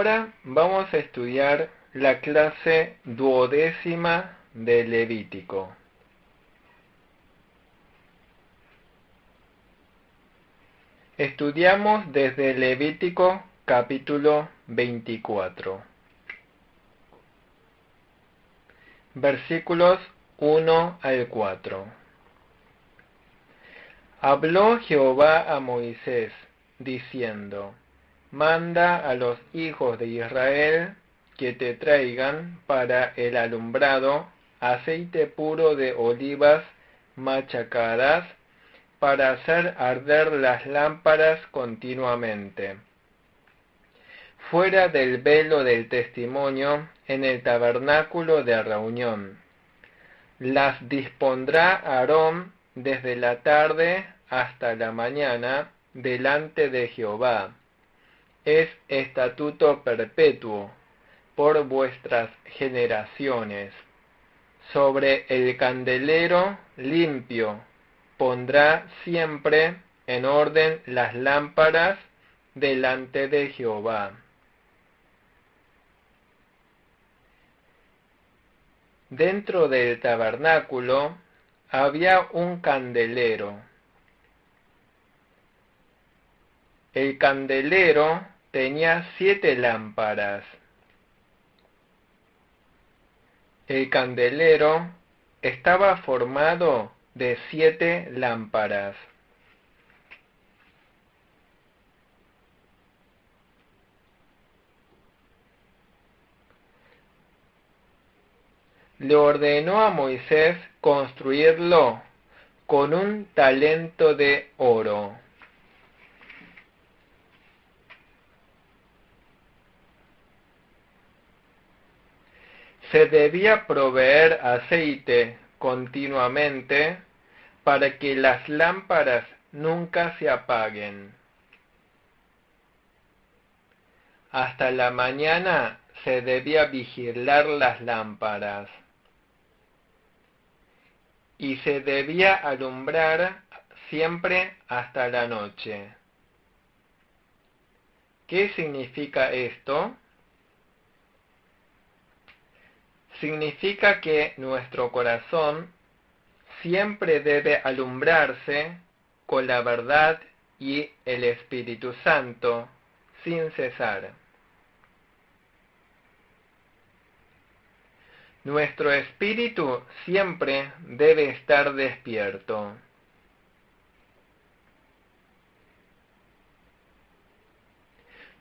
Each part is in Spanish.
Ahora vamos a estudiar la clase 12ª de Levítico. Estudiamos desde Levítico capítulo 24, versículos 1 al 4. Habló Jehová a Moisés, diciendo: Manda a los hijos de Israel que te traigan para el alumbrado aceite puro de olivas machacadas, para hacer arder las lámparas continuamente, fuera del velo del testimonio, en el tabernáculo de reunión. Las dispondrá Aarón desde la tarde hasta la mañana delante de Jehová. Es estatuto perpetuo por vuestras generaciones. Sobre el candelero limpio pondrá siempre en orden las lámparas delante de Jehová. Dentro del tabernáculo había un candelero. El candelero tenía 7 lámparas. El candelero estaba formado de 7 lámparas. Le ordenó a Moisés construirlo con un talento de oro. Se debía proveer aceite continuamente para que las lámparas nunca se apaguen. Hasta la mañana se debía vigilar las lámparas y se debía alumbrar siempre hasta la noche. ¿Qué significa esto? Significa que nuestro corazón siempre debe alumbrarse con la verdad y el Espíritu Santo sin cesar. Nuestro espíritu siempre debe estar despierto.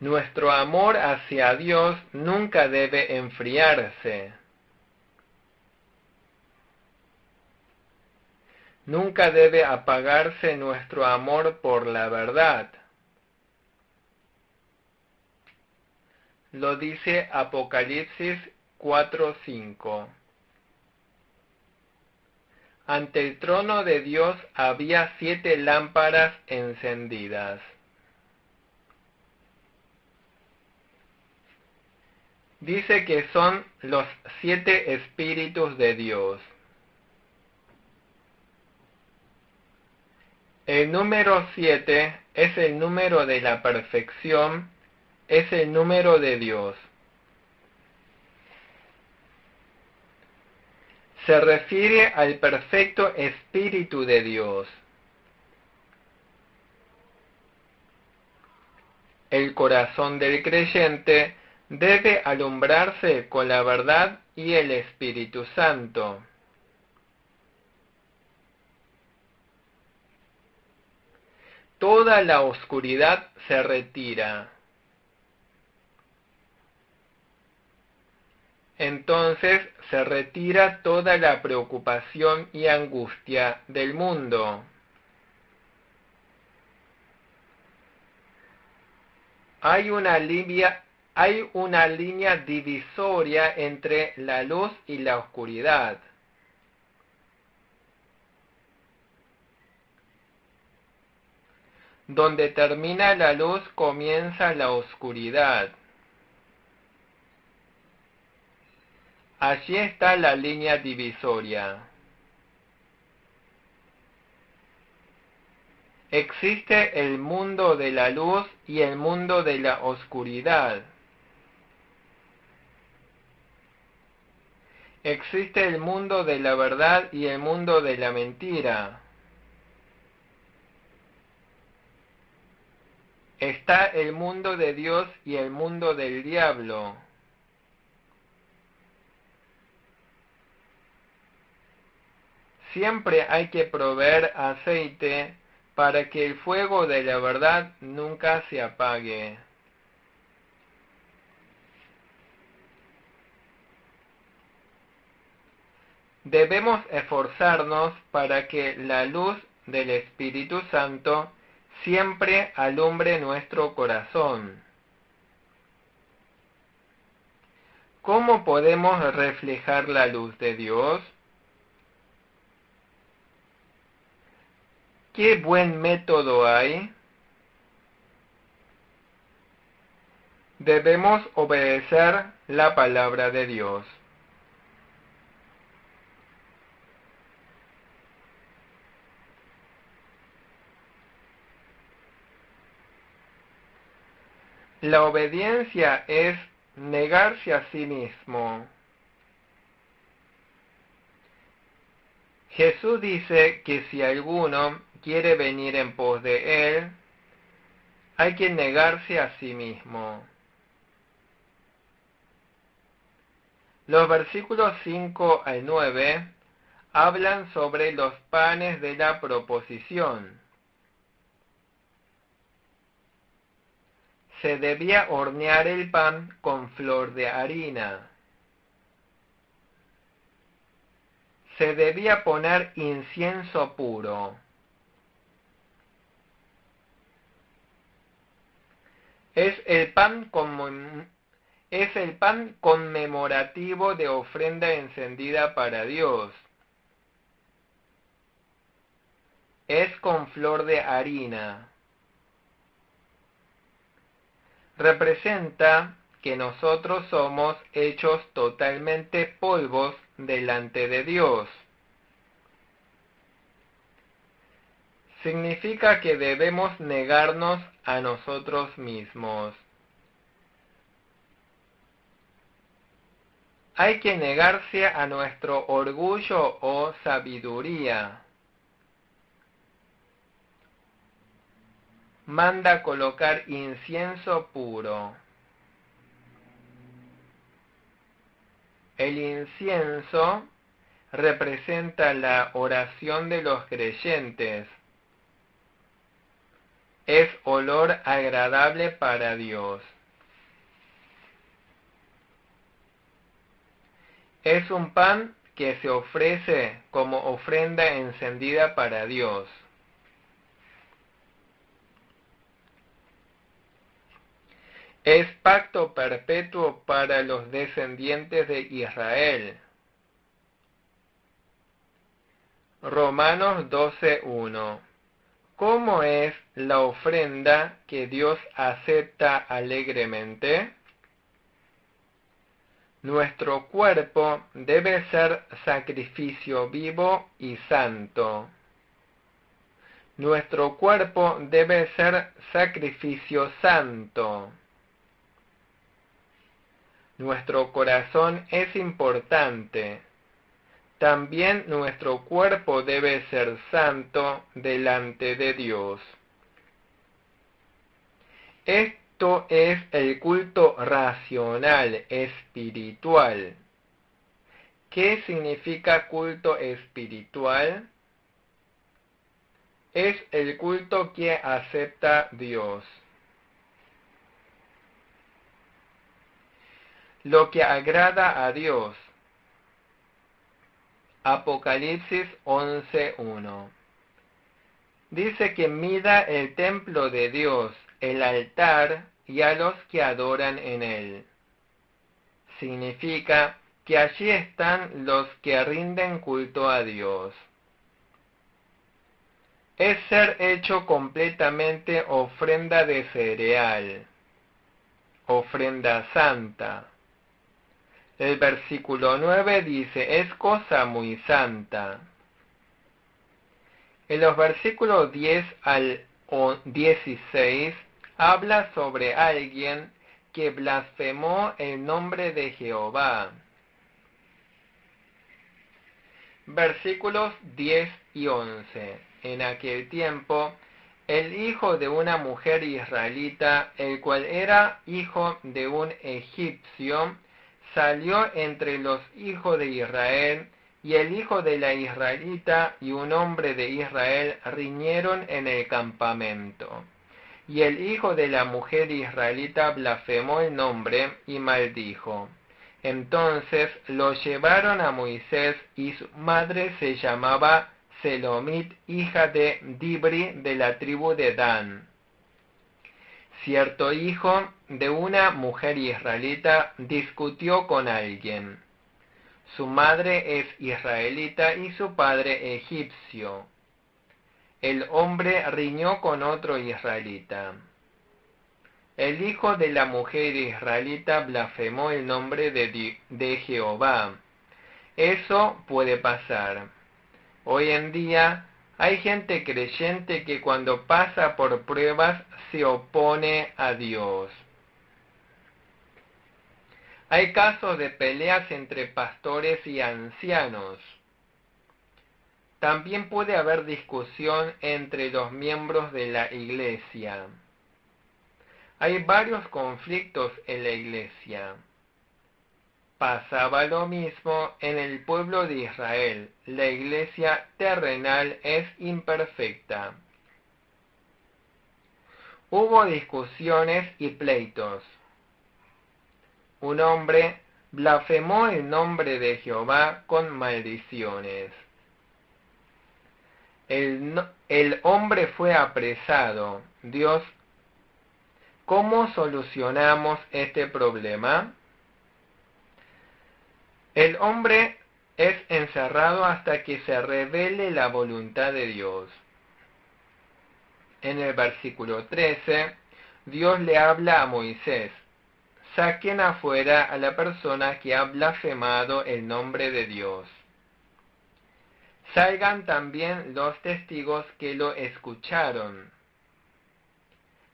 Nuestro amor hacia Dios nunca debe enfriarse. Nunca debe apagarse nuestro amor por la verdad. Lo dice Apocalipsis 4:5. Ante el trono de Dios había 7 lámparas encendidas. Dice que son los 7 espíritus de Dios. El número 7 es el número de la perfección, es el número de Dios. Se refiere al perfecto Espíritu de Dios. El corazón del creyente debe alumbrarse con la verdad y el Espíritu Santo. Toda la oscuridad se retira. Entonces se retira toda la preocupación y angustia del mundo. Hay una línea divisoria entre la luz y la oscuridad. Donde termina la luz comienza la oscuridad. Allí está la línea divisoria. Existe el mundo de la luz y el mundo de la oscuridad. Existe el mundo de la verdad y el mundo de la mentira. Está el mundo de Dios y el mundo del diablo. Siempre hay que proveer aceite para que el fuego de la verdad nunca se apague. Debemos esforzarnos para que la luz del Espíritu Santo siempre alumbre nuestro corazón. ¿Cómo podemos reflejar la luz de Dios? ¿Qué buen método hay? Debemos obedecer la palabra de Dios. La obediencia es negarse a sí mismo. Jesús dice que si alguno quiere venir en pos de Él, hay que negarse a sí mismo. Los versículos 5 al 9 hablan sobre los panes de la proposición. Se debía hornear el pan con flor de harina. Se debía poner incienso puro. Es el pan conmemorativo de ofrenda encendida para Dios. Es con flor de harina. Representa que nosotros somos hechos totalmente polvos delante de Dios. Significa que debemos negarnos a nosotros mismos. Hay que negarse a nuestro orgullo o sabiduría. Manda colocar incienso puro. El incienso representa la oración de los creyentes. Es olor agradable para Dios. Es un pan que se ofrece como ofrenda encendida para Dios. Es pacto perpetuo para los descendientes de Israel. Romanos 12:1. ¿Cómo es la ofrenda que Dios acepta alegremente? Nuestro cuerpo debe ser sacrificio vivo y santo. Nuestro cuerpo debe ser sacrificio santo. Nuestro corazón es importante. También nuestro cuerpo debe ser santo delante de Dios. Esto es el culto racional, espiritual. ¿Qué significa culto espiritual? Es el culto que acepta Dios. Lo que agrada a Dios. Apocalipsis 11:1. Dice que mida el templo de Dios, el altar y a los que adoran en él. Significa que allí están los que rinden culto a Dios. Es ser hecho completamente ofrenda de cereal, ofrenda santa. El versículo 9 dice, es cosa muy santa. En los versículos 10 al 16 habla sobre alguien que blasfemó el nombre de Jehová. Versículos 10 y 11. En aquel tiempo, el hijo de una mujer israelita, el cual era hijo de un egipcio, salió entre los hijos de Israel, y el hijo de la israelita y un hombre de Israel riñeron en el campamento. Y el hijo de la mujer israelita blasfemó el nombre y maldijo. Entonces lo llevaron a Moisés, y su madre se llamaba Selomit, hija de Dibri, de la tribu de Dan. Cierto hijo de una mujer israelita discutió con alguien. Su madre es israelita y su padre egipcio. El hombre riñó con otro israelita. El hijo de la mujer israelita blasfemó el nombre de Jehová. Eso puede pasar. Hoy en día hay gente creyente que cuando pasa por pruebas se opone a Dios. Hay casos de peleas entre pastores y ancianos. También puede haber discusión entre los miembros de la iglesia. Hay varios conflictos en la iglesia. Pasaba lo mismo en el pueblo de Israel. La iglesia terrenal es imperfecta. Hubo discusiones y pleitos. Un hombre blasfemó el nombre de Jehová con maldiciones. El hombre fue apresado. Dios, ¿cómo solucionamos este problema? El hombre es encerrado hasta que se revele la voluntad de Dios. En el versículo 13, Dios le habla a Moisés: saquen afuera a la persona que ha blasfemado el nombre de Dios. Salgan también los testigos que lo escucharon.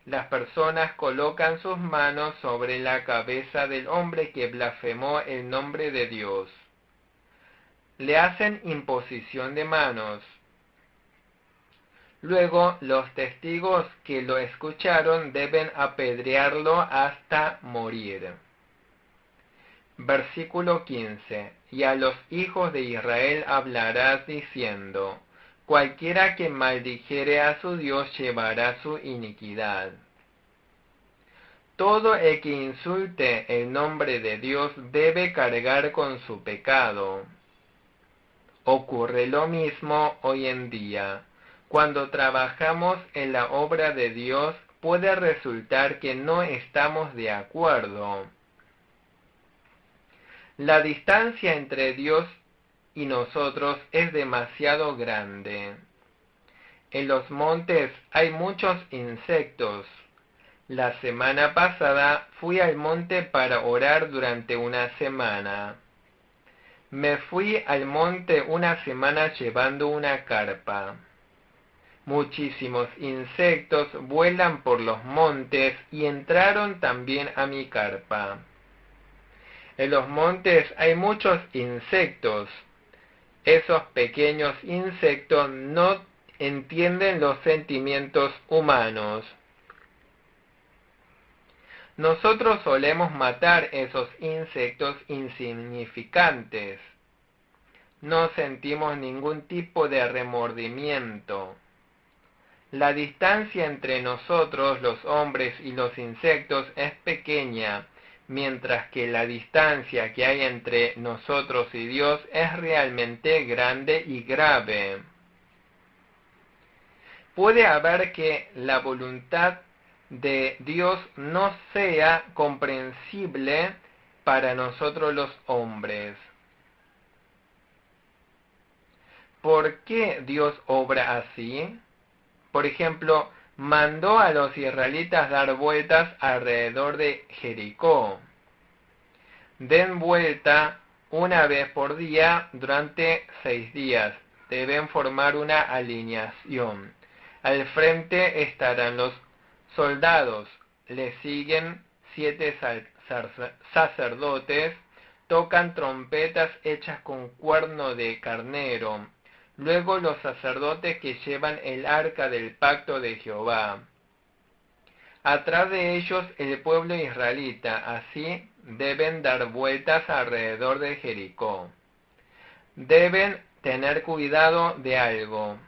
Las personas colocan sus manos sobre la cabeza del hombre que blasfemó el nombre de Dios. Le hacen imposición de manos. Luego, los testigos que lo escucharon deben apedrearlo hasta morir. Versículo 15. Y a los hijos de Israel hablarás diciendo: cualquiera que maldijere a su Dios llevará su iniquidad. Todo el que insulte el nombre de Dios debe cargar con su pecado. Ocurre lo mismo hoy en día. Cuando trabajamos en la obra de Dios, puede resultar que no estamos de acuerdo. La distancia entre Dios y nosotros es demasiado grande. En los montes hay muchos insectos. La semana pasada fui al monte para orar durante una semana. Me fui al monte una semana llevando una carpa. Muchísimos insectos vuelan por los montes y entraron también a mi carpa. En los montes hay muchos insectos. Esos pequeños insectos no entienden los sentimientos humanos. Nosotros solemos matar esos insectos insignificantes. No sentimos ningún tipo de remordimiento. La distancia entre nosotros, los hombres, y los insectos es pequeña, mientras que la distancia que hay entre nosotros y Dios es realmente grande y grave. Puede haber que la voluntad de Dios no sea comprensible para nosotros los hombres. ¿Por qué Dios obra así? Por ejemplo, mandó a los israelitas dar vueltas alrededor de Jericó. Den vuelta una vez por día durante 6 días. Deben formar una alineación. Al frente estarán los soldados. Le siguen 7 sacerdotes. tocan trompetas hechas con cuerno de carnero. Luego los sacerdotes que llevan el arca del pacto de Jehová. Atrás de ellos el pueblo israelita, así deben dar vueltas alrededor de Jericó. Deben tener cuidado de algo.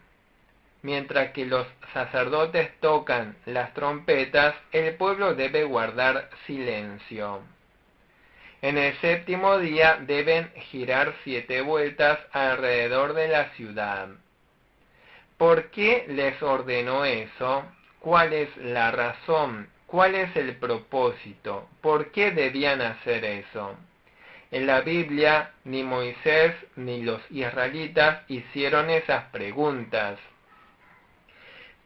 Mientras que los sacerdotes tocan las trompetas, el pueblo debe guardar silencio. En el séptimo día deben girar 7 vueltas alrededor de la ciudad. ¿Por qué les ordenó eso? ¿Cuál es la razón? ¿Cuál es el propósito? ¿Por qué debían hacer eso? En la Biblia, ni Moisés ni los israelitas hicieron esas preguntas.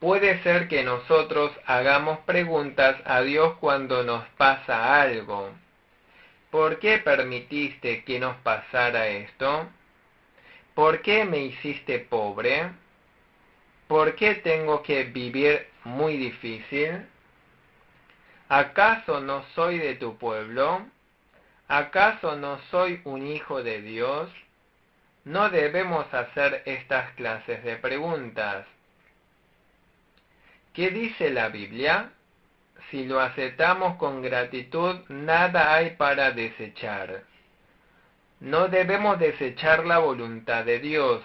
Puede ser que nosotros hagamos preguntas a Dios cuando nos pasa algo. ¿Por qué permitiste que nos pasara esto? ¿Por qué me hiciste pobre? ¿Por qué tengo que vivir muy difícil? ¿Acaso no soy de tu pueblo? ¿Acaso no soy un hijo de Dios? No debemos hacer estas clases de preguntas. ¿Qué dice la Biblia? Si lo aceptamos con gratitud, nada hay para desechar. No debemos desechar la voluntad de Dios.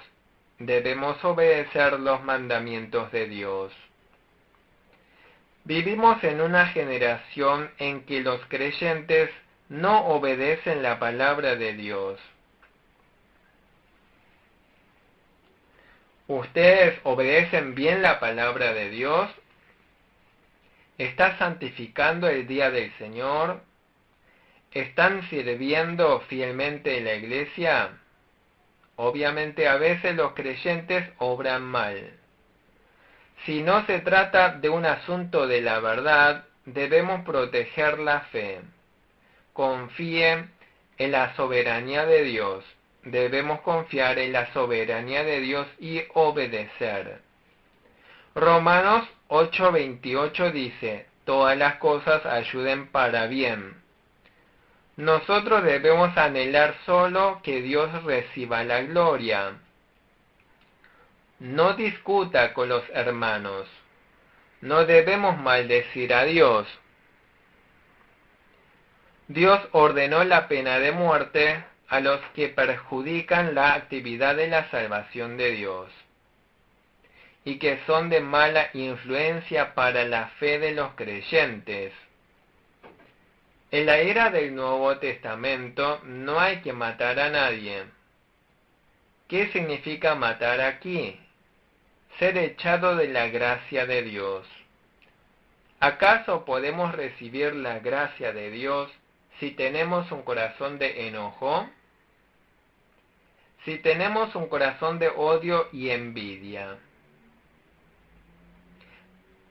Debemos obedecer los mandamientos de Dios. Vivimos en una generación en que los creyentes no obedecen la palabra de Dios. ¿Ustedes obedecen bien la palabra de Dios? ¿Están santificando el día del Señor? ¿Están sirviendo fielmente en la iglesia? Obviamente a veces los creyentes obran mal. Si no se trata de un asunto de la verdad, debemos proteger la fe. Confíe en la soberanía de Dios. Debemos confiar en la soberanía de Dios y obedecer. Romanos 8:28 dice, todas las cosas ayuden para bien. Nosotros debemos anhelar solo que Dios reciba la gloria. No discuta con los hermanos. No debemos maldecir a Dios. Dios ordenó la pena de muerte a los que perjudican la actividad de la salvación de Dios y que son de mala influencia para la fe de los creyentes. En la era del Nuevo Testamento no hay que matar a nadie. ¿Qué significa matar aquí? Ser echado de la gracia de Dios. ¿Acaso podemos recibir la gracia de Dios si tenemos un corazón de enojo? Si tenemos un corazón de odio y envidia.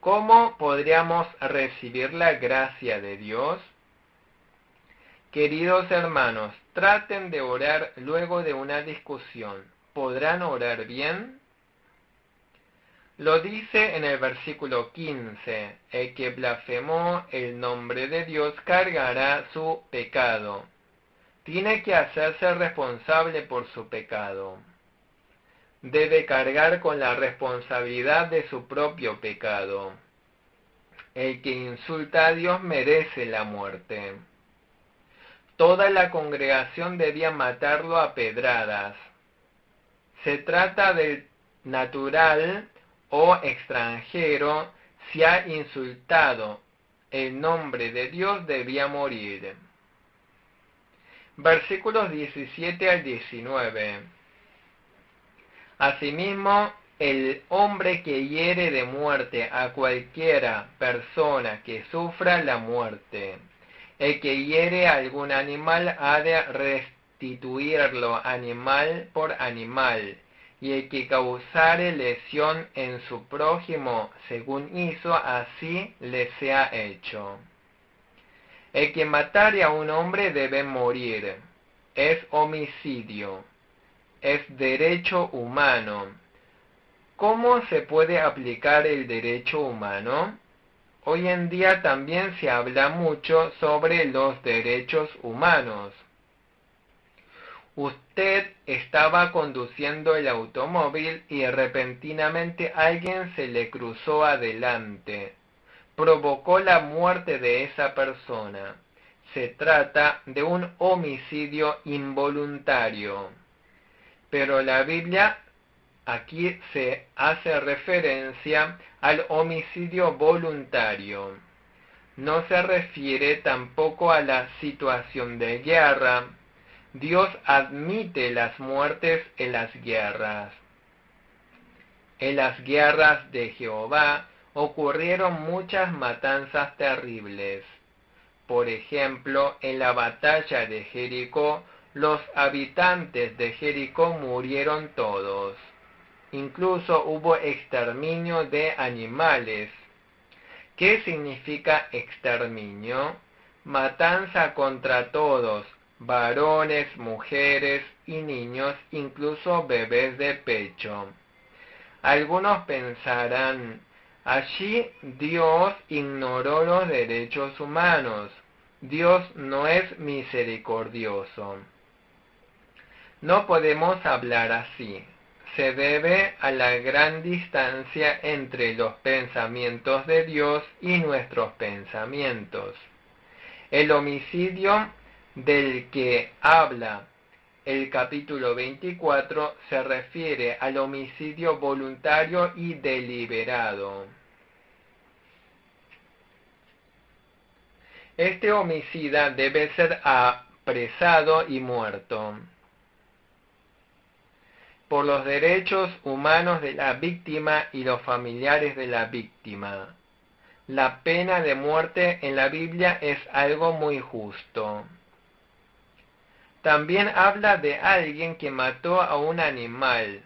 ¿Cómo podríamos recibir la gracia de Dios? Queridos hermanos, traten de orar luego de una discusión. ¿Podrán orar bien? Lo dice en el versículo 15, el que blasfemó el nombre de Dios cargará su pecado. Tiene que hacerse responsable por su pecado. Debe cargar con la responsabilidad de su propio pecado. El que insulta a Dios merece la muerte. Toda la congregación debía matarlo a pedradas. Se trata del natural o extranjero, si ha insultado el nombre de Dios debía morir. Versículos 17 al 19. Asimismo, el hombre que hiere de muerte a cualquiera persona que sufra la muerte, el que hiere a algún animal ha de restituirlo animal por animal, y el que causare lesión en su prójimo, según hizo, así le sea hecho. El que matare a un hombre debe morir. Es homicidio. Es derecho humano. ¿Cómo se puede aplicar el derecho humano? Hoy en día también se habla mucho sobre los derechos humanos. Usted estaba conduciendo el automóvil y repentinamente alguien se le cruzó adelante. Provocó la muerte de esa persona. Se trata de un homicidio involuntario. Pero la Biblia aquí se hace referencia al homicidio voluntario. No se refiere tampoco a la situación de guerra. Dios admite las muertes en las guerras. En las guerras de Jehová ocurrieron muchas matanzas terribles. Por ejemplo, en la batalla de Jericó, los habitantes de Jericó murieron todos. Incluso hubo exterminio de animales. ¿Qué significa exterminio? Matanza contra todos, varones, mujeres y niños, incluso bebés de pecho. Algunos pensarán, allí Dios ignoró los derechos humanos. Dios no es misericordioso. No podemos hablar así. Se debe a la gran distancia entre los pensamientos de Dios y nuestros pensamientos. El homicidio del que habla el capítulo 24 se refiere al homicidio voluntario y deliberado. Este homicida debe ser apresado y muerto. Por los derechos humanos de la víctima y los familiares de la víctima. La pena de muerte en la Biblia es algo muy justo. También habla de alguien que mató a un animal.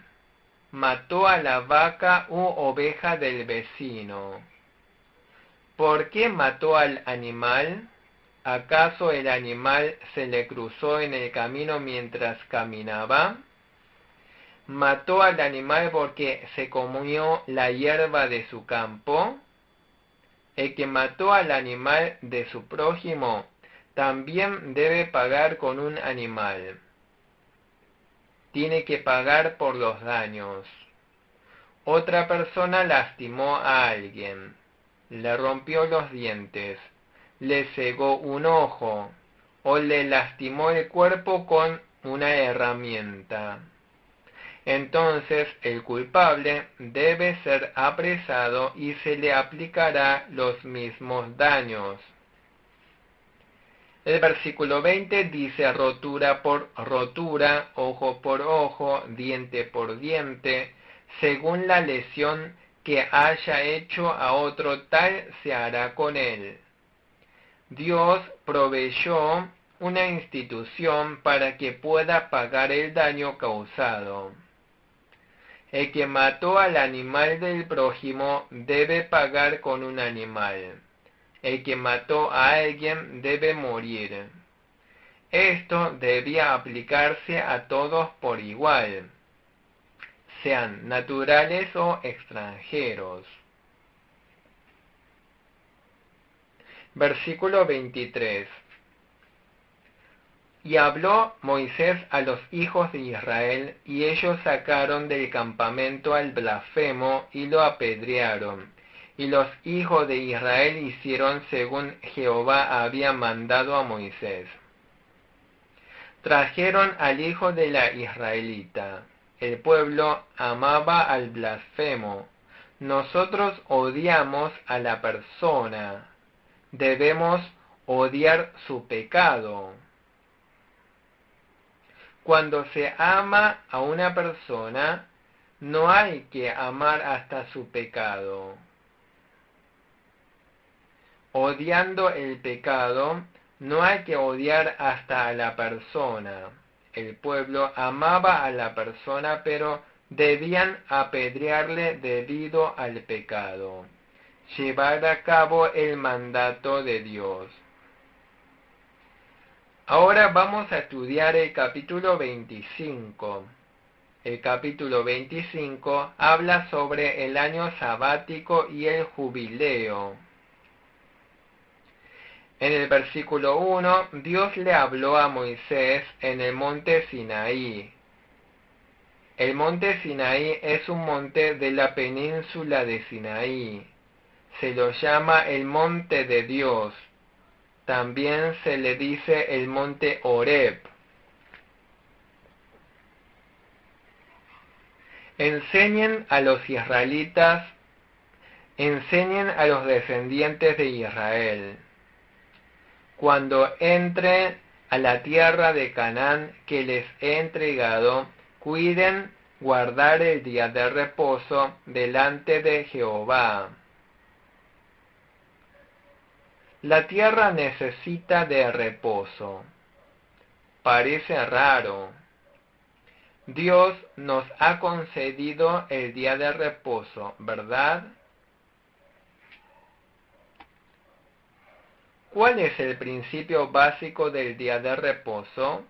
Mató a la vaca u oveja del vecino. ¿Por qué mató al animal? ¿Acaso el animal se le cruzó en el camino mientras caminaba? ¿Mató al animal porque se comió la hierba de su campo? El que mató al animal de su prójimo también debe pagar con un animal. Tiene que pagar por los daños. Otra persona lastimó a alguien. Le rompió los dientes. Le cegó un ojo. O le lastimó el cuerpo con una herramienta. Entonces el culpable debe ser apresado y se le aplicará los mismos daños. El versículo 20 dice rotura por rotura, ojo por ojo, diente por diente, según la lesión que haya hecho a otro, tal se hará con él. Dios proveyó una institución para que pueda pagar el daño causado. El que mató al animal del prójimo debe pagar con un animal. El que mató a alguien debe morir. Esto debía aplicarse a todos por igual, sean naturales o extranjeros. Versículo 23. Y habló Moisés a los hijos de Israel, y ellos sacaron del campamento al blasfemo y lo apedrearon. Y los hijos de Israel hicieron según Jehová había mandado a Moisés. Trajeron al hijo de la israelita. El pueblo amaba al blasfemo. Nosotros odiamos a la persona. Debemos odiar su pecado. Cuando se ama a una persona, no hay que amar hasta su pecado. Odiando el pecado, no hay que odiar hasta a la persona. El pueblo amaba a la persona, pero debían apedrearle debido al pecado. Llevar a cabo el mandato de Dios. Ahora vamos a estudiar el capítulo 25. El capítulo 25 habla sobre el año sabático y el jubileo. En el versículo 1, Dios le habló a Moisés en el monte Sinaí. El monte Sinaí es un monte de la península de Sinaí. Se lo llama el monte de Dios. También se le dice el monte Horeb. Enseñen a los descendientes de Israel. Cuando entre a la tierra de Canaán que les he entregado, cuiden guardar el día de reposo delante de Jehová. La tierra necesita de reposo. Parece raro. Dios nos ha concedido el día de reposo, ¿verdad? ¿Cuál es el principio básico del día de reposo?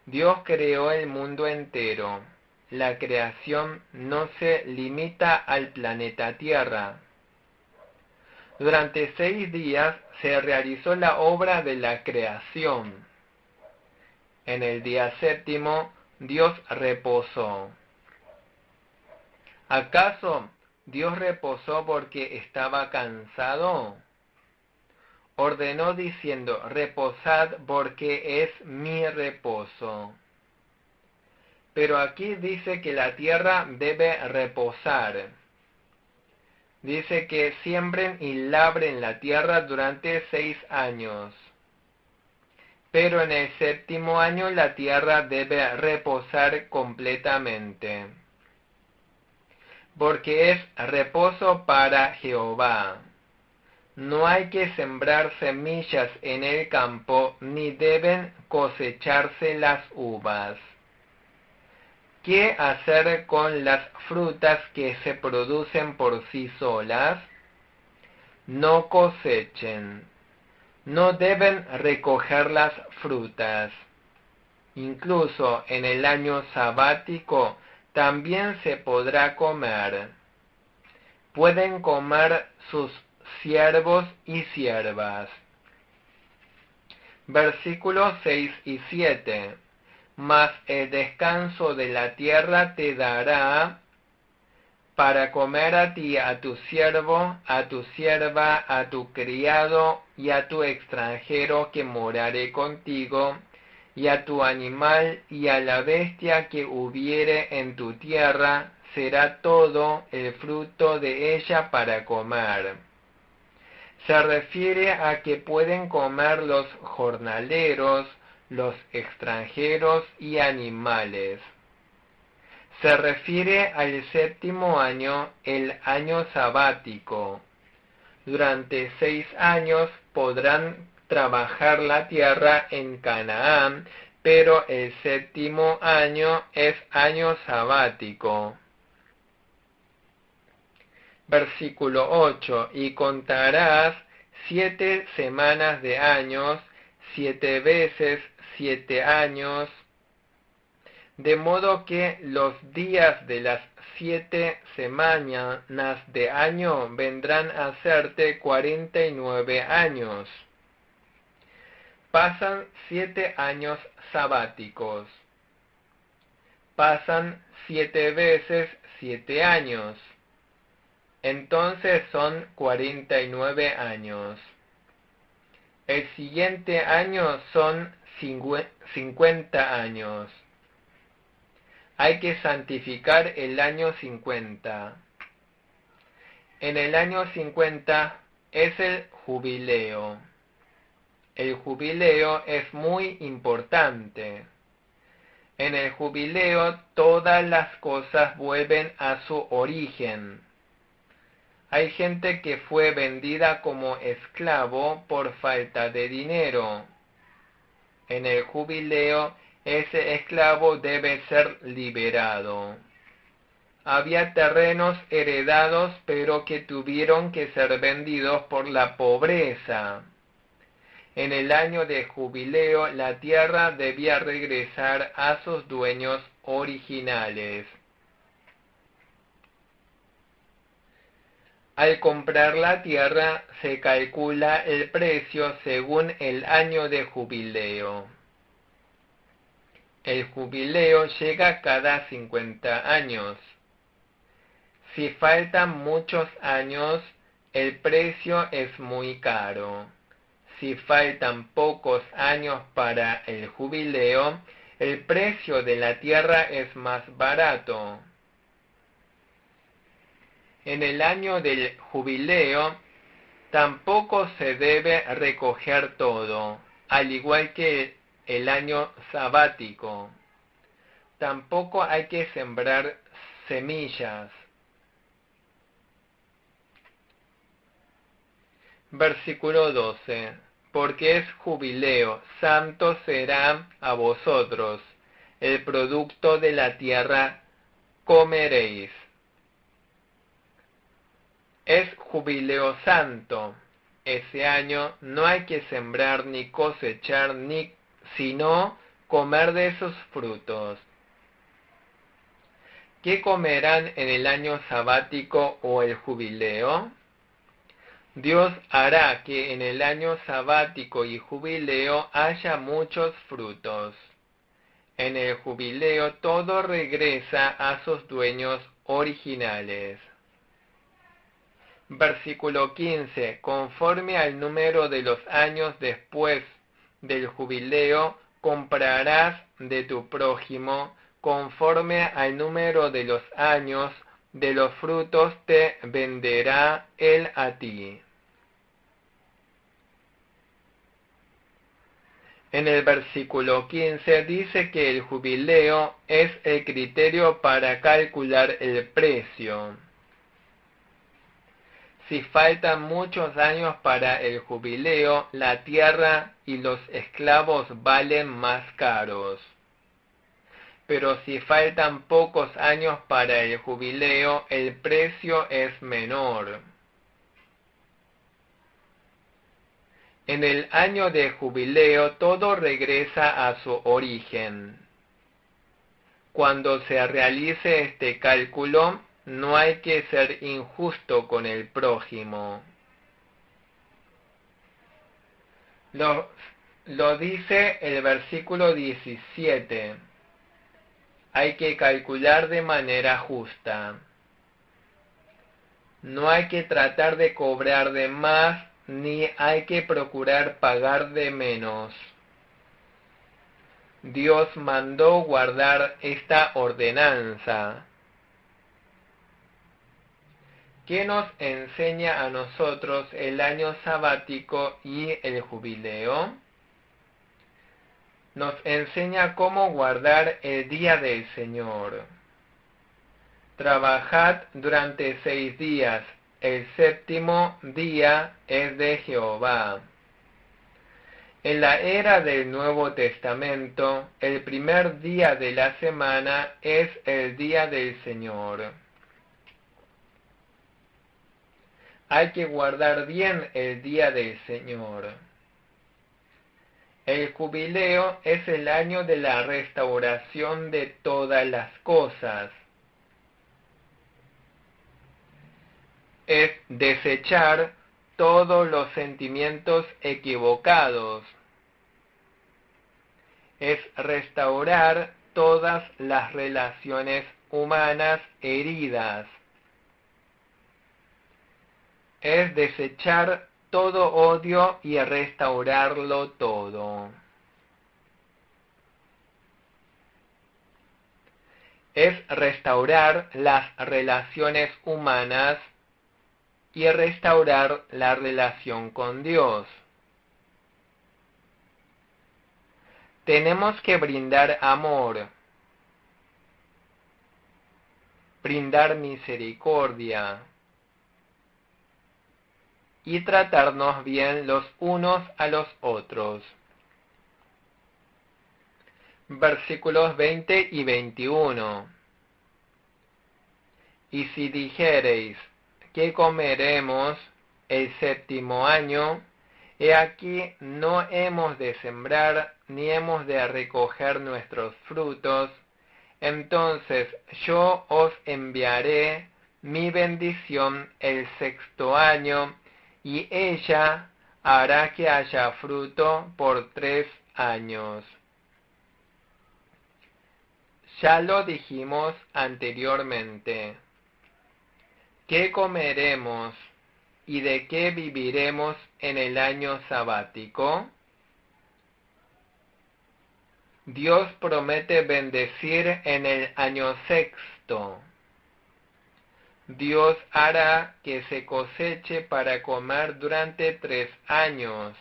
Dios creó el mundo entero. La creación no se limita al planeta Tierra. Durante 6 días se realizó la obra de la creación. En el día séptimo, Dios reposó. ¿Acaso Dios reposó porque estaba cansado? Ordenó diciendo, reposad porque es mi reposo. Pero aquí dice que la tierra debe reposar. Dice que siembren y labren la tierra durante 6 años. Pero en el séptimo año la tierra debe reposar completamente. Porque es reposo para Jehová. No hay que sembrar semillas en el campo, ni deben cosecharse las uvas. ¿Qué hacer con las frutas que se producen por sí solas? No cosechen. No deben recoger las frutas. Incluso en el año sabático también se podrá comer. Pueden comer sus siervos y siervas. Versículos 6 y 7. Mas el descanso de la tierra te dará para comer a ti, a tu siervo, a tu sierva, a tu criado y a tu extranjero que morare contigo, y a tu animal y a la bestia que hubiere en tu tierra, será todo el fruto de ella para comer. Se refiere a que pueden comer los jornaleros, los extranjeros y animales. Se refiere al séptimo año, el año sabático. Durante 6 años podrán trabajar la tierra en Canaán, pero el séptimo año es año sabático. Versículo 8. Y contarás 7 semanas de años, 7 veces 7 años, de modo que los días de las 7 semanas de año vendrán a serte 49 años. Pasan 7 años sabáticos. Pasan 7 veces 7 años. Entonces son 49 años. El siguiente año son 50 años. Hay que santificar el año 50. En el año 50 es el jubileo. El jubileo es muy importante. En el jubileo todas las cosas vuelven a su origen. Hay gente que fue vendida como esclavo por falta de dinero. En el jubileo, ese esclavo debe ser liberado. Había terrenos heredados, pero que tuvieron que ser vendidos por la pobreza. En el año de jubileo, la tierra debía regresar a sus dueños originales. Al comprar la tierra se calcula el precio según el año de jubileo. El jubileo llega cada 50 años. Si faltan muchos años, el precio es muy caro. Si faltan pocos años para el jubileo, el precio de la tierra es más barato. En el año del jubileo, tampoco se debe recoger todo, al igual que el año sabático. Tampoco hay que sembrar semillas. Versículo 12. Porque es jubileo, santo será a vosotros, el producto de la tierra comeréis. Es jubileo santo. Ese año no hay que sembrar ni cosechar, sino comer de sus frutos. ¿Qué comerán en el año sabático o el jubileo? Dios hará que en el año sabático y jubileo haya muchos frutos. En el jubileo todo regresa a sus dueños originales. Versículo 15. Conforme al número de los años después del jubileo, comprarás de tu prójimo, conforme al número de los años de los frutos te venderá él a ti. En el versículo 15 dice que el jubileo es el criterio para calcular el precio. Si faltan muchos años para el jubileo, la tierra y los esclavos valen más caros. Pero si faltan pocos años para el jubileo, el precio es menor. En el año de jubileo todo regresa a su origen. Cuando se realice este cálculo, no hay que ser injusto con el prójimo. Lo dice el versículo 17. Hay que calcular de manera justa. No hay que tratar de cobrar de más, ni hay que procurar pagar de menos. Dios mandó guardar esta ordenanza. ¿Qué nos enseña a nosotros el año sabático y el jubileo? Nos enseña cómo guardar el día del Señor. Trabajad durante 6 días, el séptimo día es de Jehová. En la era del Nuevo Testamento, el primer día de la semana es el día del Señor. Hay que guardar bien el día del Señor. El jubileo es el año de la restauración de todas las cosas. Es desechar todos los sentimientos equivocados. Es restaurar todas las relaciones humanas heridas. Es desechar todo odio y restaurarlo todo. Es restaurar las relaciones humanas y restaurar la relación con Dios. Tenemos que brindar amor, brindar misericordia y tratarnos bien los unos a los otros. Versículos 20 y 21. Y si dijereis, ¿qué comeremos el séptimo año? He aquí no hemos de sembrar ni hemos de recoger nuestros frutos. Entonces yo os enviaré mi bendición el 6º año, y ella hará que haya fruto por 3 años. Ya lo dijimos anteriormente. ¿Qué comeremos y de qué viviremos en el año sabático? Dios promete bendecir en el año 6º. Dios hará que se coseche para comer durante 3 años.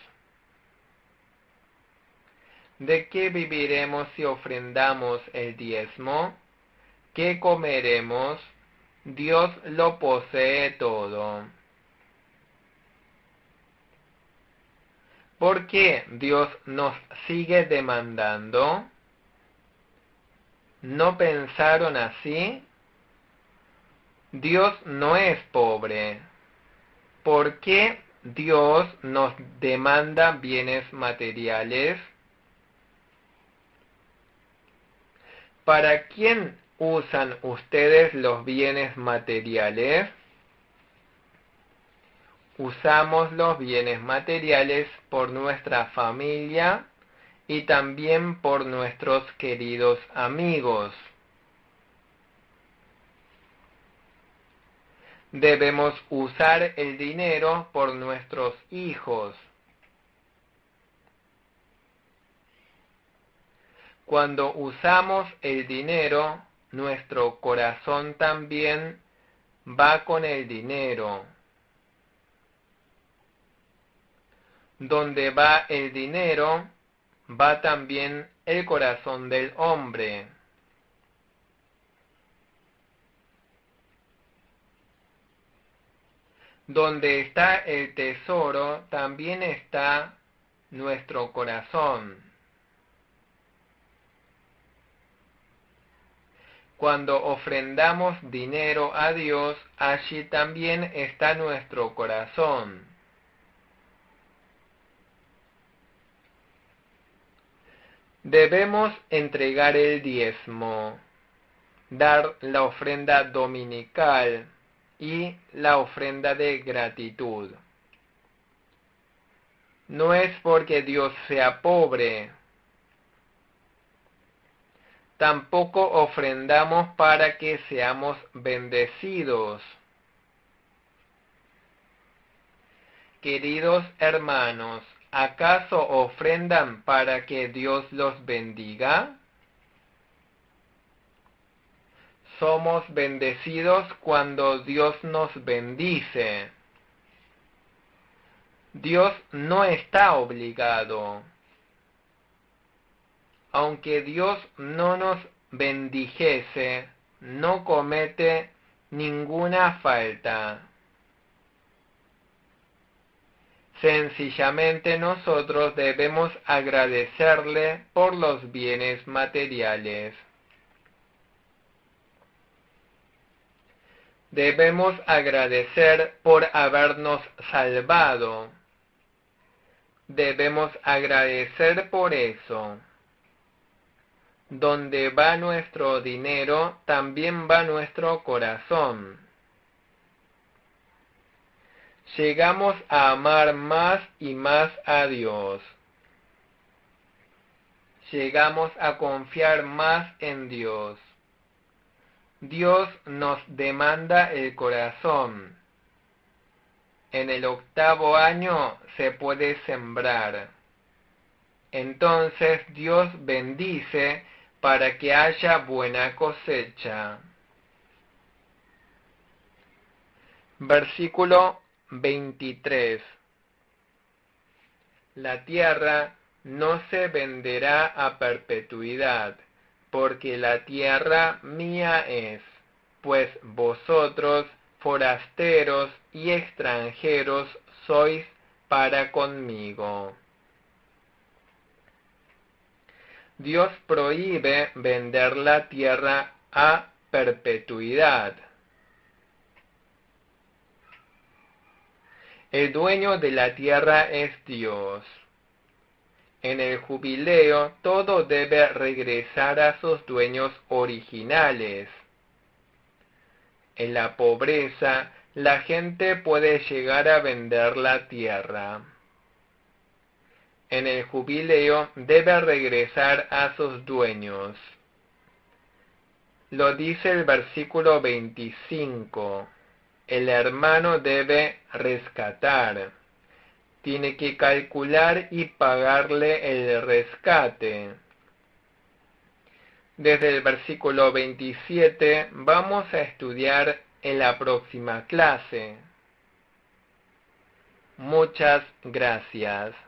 ¿De qué viviremos si ofrendamos el diezmo? ¿Qué comeremos? Dios lo posee todo. ¿Por qué Dios nos sigue demandando? ¿No pensaron así? Dios no es pobre. ¿Por qué Dios nos demanda bienes materiales? ¿Para quién usan ustedes los bienes materiales? Usamos los bienes materiales por nuestra familia y también por nuestros queridos amigos. Debemos usar el dinero por nuestros hijos. Cuando usamos el dinero, nuestro corazón también va con el dinero. Donde va el dinero, va también el corazón del hombre. Donde está el tesoro, también está nuestro corazón. Cuando ofrendamos dinero a Dios, allí también está nuestro corazón. Debemos entregar el diezmo, dar la ofrenda dominical y la ofrenda de gratitud. No es porque Dios sea pobre. Tampoco ofrendamos para que seamos bendecidos. Queridos hermanos, ¿acaso ofrendan para que Dios los bendiga? Somos bendecidos cuando Dios nos bendice. Dios no está obligado. Aunque Dios no nos bendijese, no comete ninguna falta. Sencillamente nosotros debemos agradecerle por los bienes materiales. Debemos agradecer por habernos salvado. Debemos agradecer por eso. Donde va nuestro dinero, también va nuestro corazón. Llegamos a amar más y más a Dios. Llegamos a confiar más en Dios. Dios nos demanda el corazón. En el 8º año se puede sembrar. Entonces Dios bendice para que haya buena cosecha. Versículo 23. La tierra no se venderá a perpetuidad, porque la tierra mía es, pues vosotros, forasteros y extranjeros, sois para conmigo. Dios prohíbe vender la tierra a perpetuidad. El dueño de la tierra es Dios. En el jubileo todo debe regresar a sus dueños originales. En la pobreza, la gente puede llegar a vender la tierra. En el jubileo debe regresar a sus dueños. Lo dice el versículo 25. El hermano debe rescatar. Tiene que calcular y pagarle el rescate. Desde el versículo 27 vamos a estudiar en la próxima clase. Muchas gracias.